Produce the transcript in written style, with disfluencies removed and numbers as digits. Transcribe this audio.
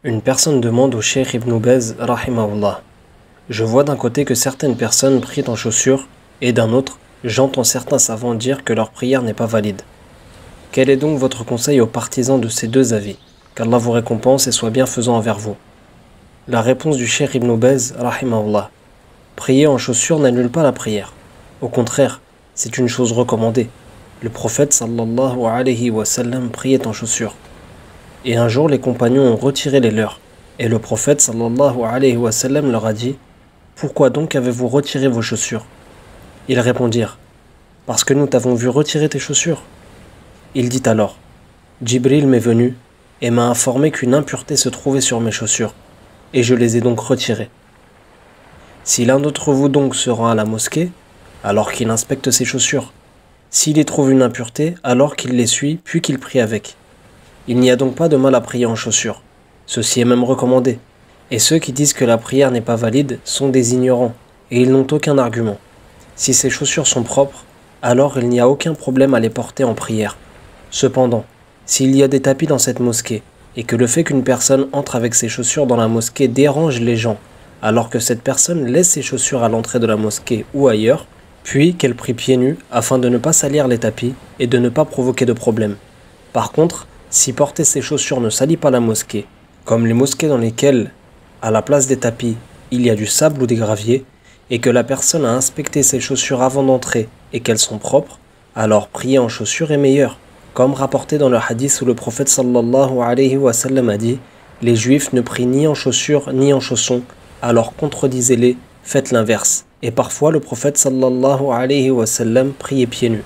Une personne demande au Cheikh Ibn Baz, rahimahullah. Je vois d'un côté que certaines personnes prient en chaussures, et d'un autre, j'entends certains savants dire que leur prière n'est pas valide. Quel est donc votre conseil aux partisans de ces deux avis? Qu'Allah vous récompense et soit bienfaisant envers vous. La réponse du Cheikh Ibn Baz, rahimahullah. Prier en chaussures n'annule pas la prière. Au contraire, c'est une chose recommandée. Le prophète sallallahu alayhi wa sallam priait en chaussures. Et un jour, les compagnons ont retiré les leurs. Et le prophète sallallahu alayhi wa sallam leur a dit: Pourquoi donc avez-vous retiré vos chaussures? Ils répondirent: Parce que nous t'avons vu retirer tes chaussures. Il dit alors: Jibril m'est venu et m'a informé qu'une impureté se trouvait sur mes chaussures, et je les ai donc retirées. Si l'un d'entre vous donc se rend à la mosquée, alors qu'il inspecte ses chaussures. S'il y trouve une impureté, alors qu'il les suit, puis qu'il prie avec. Il n'y a donc pas de mal à prier en chaussures. Ceci est même recommandé. Et ceux qui disent que la prière n'est pas valide sont des ignorants, et ils n'ont aucun argument. Si ces chaussures sont propres, alors il n'y a aucun problème à les porter en prière. Cependant, s'il y a des tapis dans cette mosquée, et que le fait qu'une personne entre avec ses chaussures dans la mosquée dérange les gens, alors que cette personne laisse ses chaussures à l'entrée de la mosquée ou ailleurs, puis qu'elle prie pieds nus afin de ne pas salir les tapis et de ne pas provoquer de problème. Par contre, si porter ses chaussures ne salit pas la mosquée, comme les mosquées dans lesquelles, à la place des tapis, il y a du sable ou des graviers, et que la personne a inspecté ses chaussures avant d'entrer et qu'elles sont propres, alors prier en chaussures est meilleur, comme rapporté dans le hadith où le prophète sallallahu alayhi wa sallam a dit: Les juifs ne prient ni en chaussures ni en chaussons, alors contredisez-les, faites l'inverse. Et parfois le prophète sallallahu alayhi wa sallam priait pieds nus.